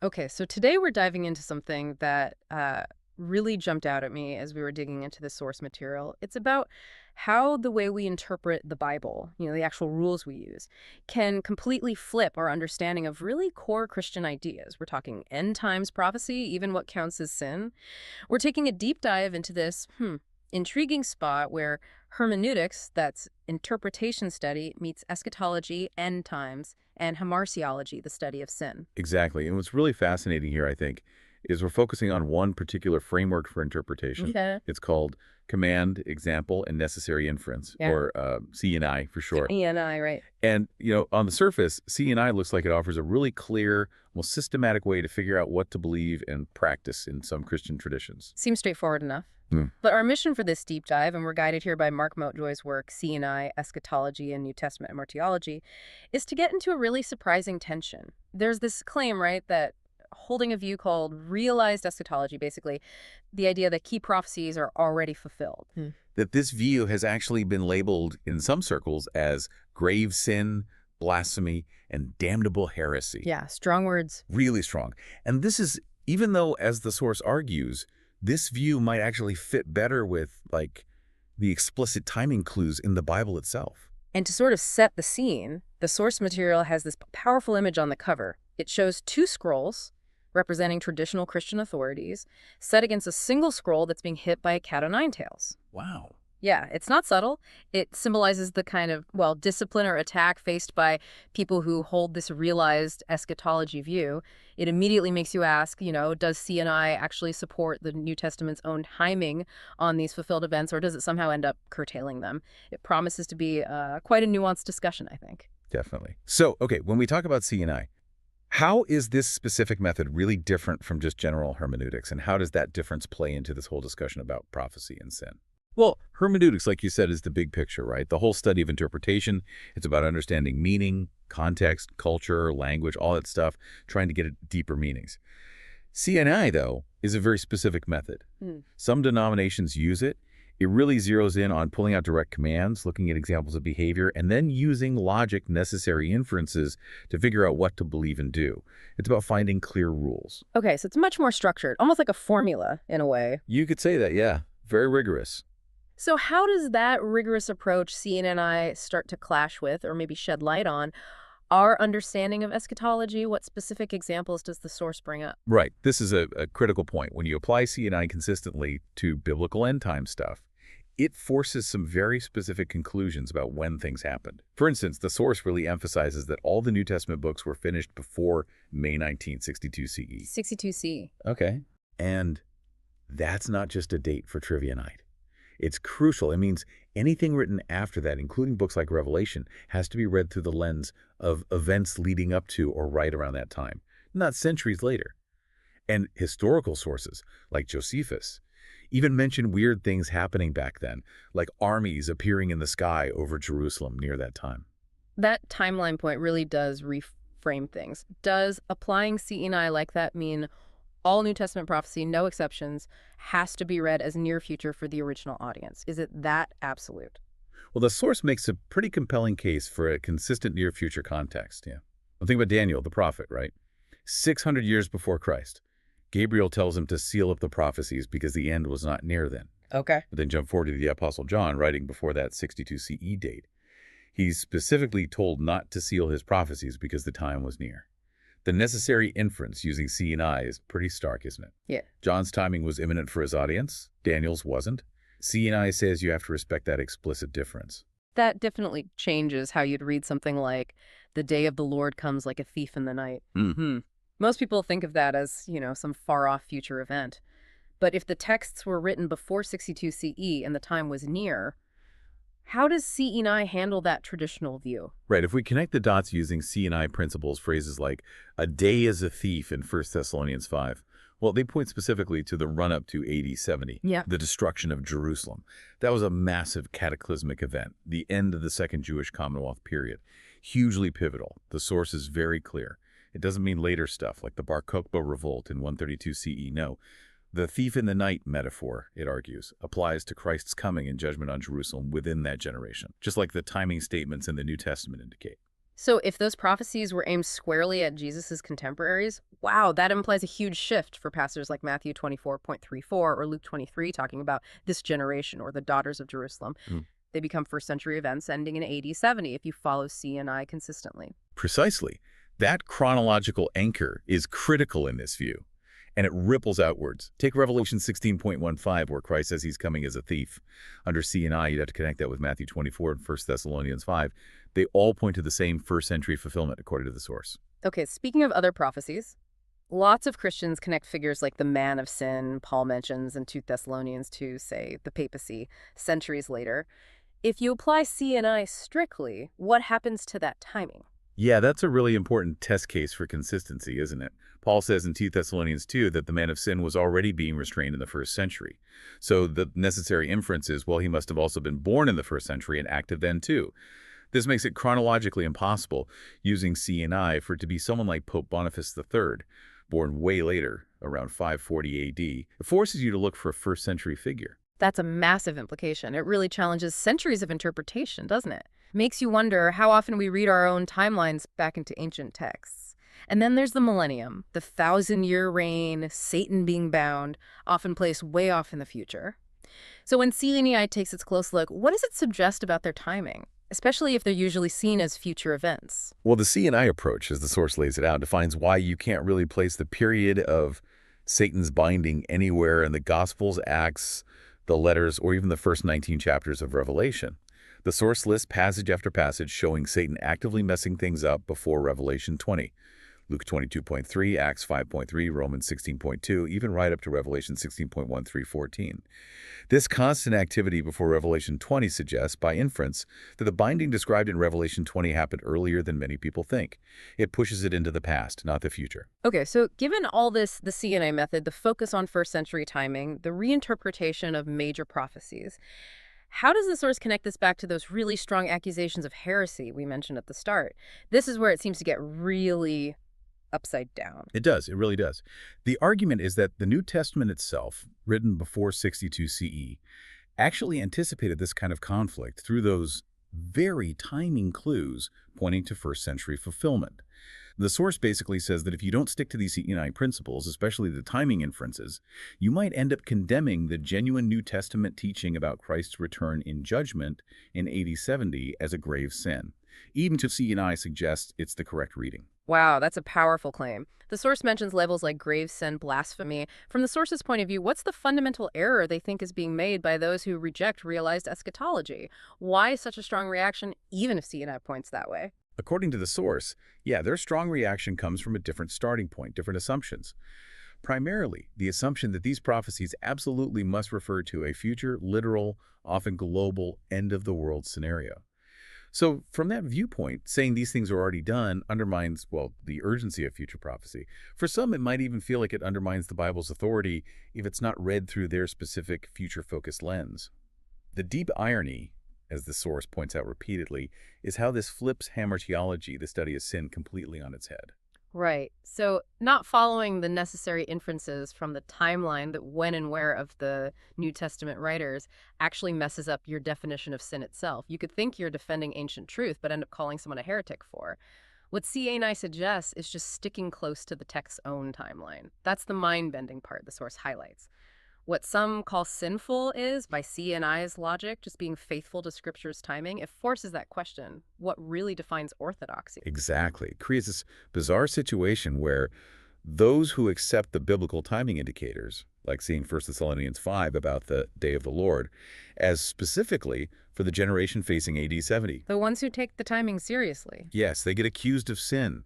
Okay, so today we're diving into something that really jumped out at me as we were digging into the source material. It's about how the way we interpret the Bible, the actual rules we use, can completely flip our understanding of really core Christian ideas. We're talking end times prophecy, even what counts as sin. We're taking a deep dive into this intriguing spot where hermeneutics, that's interpretation study, meets eschatology, end times, and hamartiology, the study of sin. Exactly. And what's really fascinating here, I think, is we're focusing on one particular framework for interpretation. Okay. It's called command, example, and necessary inference, Yeah. or C&I for short. E and I, right. And, on the surface, C&I looks like it offers a really clear, more systematic way to figure out what to believe and practice in some Christian traditions. Seems straightforward enough. Hmm. But our mission for this deep dive, and we're guided here by Mark Motejoy's work, C&I, Eschatology, and New Testament Hamartiology, is to get into a really surprising tension. There's this claim, right, that holding a view called realized eschatology, basically, the idea that key prophecies are already fulfilled. That this view has actually been labeled in some circles as grave sin, blasphemy, and damnable heresy. Yeah, strong words. Really strong. And this is, even though, as the source argues, this view might actually fit better with, the explicit timing clues in the Bible itself. And to sort of set the scene, the source material has this powerful image on the cover. It shows two scrolls representing traditional Christian authorities set against a single scroll that's being hit by a cat o' nine tails. Wow. Yeah, it's not subtle. It symbolizes the kind of, discipline or attack faced by people who hold this realized eschatology view. It immediately makes you ask, does C&I actually support the New Testament's own timing on these fulfilled events, or does it somehow end up curtailing them? It promises to be quite a nuanced discussion, I think. Definitely. So, okay, when we talk about C&I, how is this specific method really different from just general hermeneutics, and how does that difference play into this whole discussion about prophecy and sin? Well, hermeneutics, like you said, is the big picture, right? The whole study of interpretation. It's about understanding meaning, context, culture, language, all that stuff, trying to get at deeper meanings. CNI, though, is a very specific method. Some denominations use it. It really zeroes in on pulling out direct commands, looking at examples of behavior, and then using logic, necessary inferences to figure out what to believe and do. It's about finding clear rules. Okay, so it's much more structured, almost like a formula in a way. You could say that, yeah. Very rigorous. So how does that rigorous approach C and I start to clash with, or maybe shed light on, our understanding of eschatology? What specific examples does the source bring up? Right. This is a critical point. When you apply C&I consistently to biblical end time stuff, it forces some very specific conclusions about when things happened. For instance, the source really emphasizes that all the New Testament books were finished before May 1962 CE. 62 C. Okay. And that's not just a date for trivia night. It's crucial. It means anything written after that, including books like Revelation, has to be read through the lens of events leading up to or right around that time, not centuries later. And historical sources, like Josephus, even mention weird things happening back then, like armies appearing in the sky over Jerusalem near that time. That timeline point really does reframe things. Does applying C and I like that mean all New Testament prophecy, no exceptions, has to be read as near future for the original audience? Is it that absolute? Well, the source makes a pretty compelling case for a consistent near-future context, yeah. Well, think about Daniel, the prophet, right? 600 years before Christ, Gabriel tells him to seal up the prophecies because the end was not near then. Okay. But then jump forward to the Apostle John, writing before that 62 CE date. He's specifically told not to seal his prophecies because the time was near. The necessary inference using C and I is pretty stark, isn't it? Yeah. John's timing was imminent for his audience. Daniel's wasn't. C and I says you have to respect that explicit difference. That definitely changes how you'd read something like, the day of the Lord comes like a thief in the night. Most people think of that as, some far-off future event. But if the texts were written before 62 CE and the time was near, how does C&I handle that traditional view? Right. If we connect the dots using C&I principles, phrases like a day as a thief in 1 Thessalonians 5, well, they point specifically to the run-up to AD 70, the destruction of Jerusalem. That was a massive cataclysmic event, the end of the Second Jewish Commonwealth period. Hugely pivotal. The source is very clear. It doesn't mean later stuff like the Bar Kokhba revolt in 132 CE. No. The thief in the night metaphor, it argues, applies to Christ's coming and judgment on Jerusalem within that generation, just like the timing statements in the New Testament indicate. So if those prophecies were aimed squarely at Jesus' contemporaries, wow, that implies a huge shift for pastors like Matthew 24.34 or Luke 23 talking about this generation or the daughters of Jerusalem. Mm. They become first century events ending in AD 70 if you follow CNI consistently. Precisely. That chronological anchor is critical in this view, and it ripples outwards. Take Revelation 16.15, where Christ says he's coming as a thief. Under CNI, you'd have to connect that with Matthew 24 and 1 Thessalonians 5. They all point to the same first-century fulfillment, according to the source. Okay, speaking of other prophecies, lots of Christians connect figures like the man of sin Paul mentions in 2 Thessalonians to, say, the papacy centuries later. If you apply CNI strictly, what happens to that timing? Yeah, that's a really important test case for consistency, isn't it? Paul says in 2 Thessalonians 2 that the man of sin was already being restrained in the first century. So the necessary inference is, well, he must have also been born in the first century and active then too. This makes it chronologically impossible, using CNI, for it to be someone like Pope Boniface III, born way later, around 540 AD. It forces you to look for a first-century figure. That's a massive implication. It really challenges centuries of interpretation, doesn't it? Makes you wonder how often we read our own timelines back into ancient texts. And then there's the millennium, the thousand-year reign, Satan being bound, often placed way off in the future. So when CNEI takes its close look, what does it suggest about their timing, especially if they're usually seen as future events? Well, the CNI approach, as the source lays it out, defines why you can't really place the period of Satan's binding anywhere in the Gospels, Acts, the letters, or even the first 19 chapters of Revelation. The source lists passage after passage showing Satan actively messing things up before Revelation 20. Luke 22.3, Acts 5.3, Romans 16.2, even right up to Revelation 16.1 through 14. This constant activity before Revelation 20 suggests, by inference, that the binding described in Revelation 20 happened earlier than many people think. It pushes it into the past, not the future. Okay, so given all this, the CNI method, the focus on first century timing, the reinterpretation of major prophecies, how does the source connect this back to those really strong accusations of heresy we mentioned at the start? This is where it seems to get really upside down. It does. It really does. The argument is that the New Testament itself, written before 62 CE, actually anticipated this kind of conflict through those very timing clues pointing to first century fulfillment. The source basically says that if you don't stick to these CNI principles, especially the timing inferences, you might end up condemning the genuine New Testament teaching about Christ's return in judgment in AD 70 as a grave sin, even if CNI suggests it's the correct reading. Wow, that's a powerful claim. The source mentions levels like grave sin, blasphemy. From the source's point of view, what's the fundamental error they think is being made by those who reject realized eschatology? Why such a strong reaction, even if CNI points that way? According to the source, yeah, their strong reaction comes from a different starting point, different assumptions. Primarily, the assumption that these prophecies absolutely must refer to a future, literal, often global, end-of-the-world scenario. So from that viewpoint, saying these things are already done undermines, well, the urgency of future prophecy. For some, it might even feel like it undermines the Bible's authority if it's not read through their specific future-focused lens. The deep irony, as the source points out repeatedly, is how this flips Hamartiology, the study of sin, completely on its head. Right. So not following the necessary inferences from the timeline that when and where of the New Testament writers actually messes up your definition of sin itself. You could think you're defending ancient truth, but end up calling someone a heretic for. What CA9 suggests is just sticking close to the text's own timeline. That's the mind-bending part the source highlights. What some call sinful is, by CNI's logic, just being faithful to Scripture's timing. It forces that question, what really defines orthodoxy? Exactly. It creates this bizarre situation where those who accept the biblical timing indicators, like seeing 1 Thessalonians 5 about the day of the Lord, as specifically for the generation facing AD 70. The ones who take the timing seriously. Yes, they get accused of sin.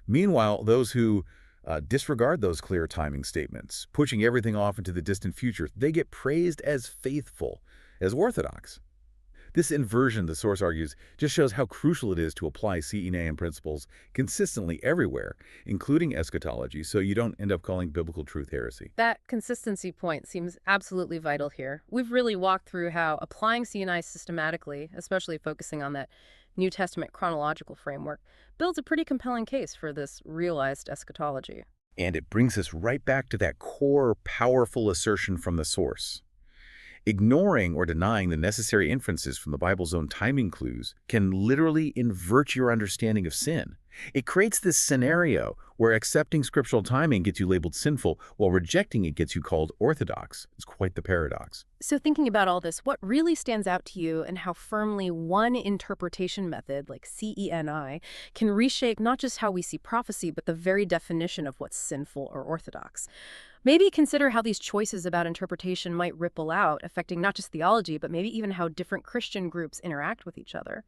Meanwhile, those who disregard those clear timing statements, pushing everything off into the distant future, they get praised as faithful, as orthodox. This inversion, the source argues, just shows how crucial it is to apply CENAM principles consistently everywhere, including eschatology, so you don't end up calling biblical truth heresy. That consistency point seems absolutely vital here. We've really walked through how applying CNI systematically, especially focusing on that New Testament chronological framework, builds a pretty compelling case for this realized eschatology. And it brings us right back to that core, powerful assertion from the source. Ignoring or denying the necessary inferences from the Bible's own timing clues can literally invert your understanding of sin. It creates this scenario where accepting scriptural timing gets you labeled sinful, while rejecting it gets you called orthodox. It's quite the paradox. So thinking about all this, what really stands out to you and how firmly one interpretation method, like CENI, can reshape not just how we see prophecy, but the very definition of what's sinful or orthodox? Maybe consider how these choices about interpretation might ripple out, affecting not just theology, but maybe even how different Christian groups interact with each other.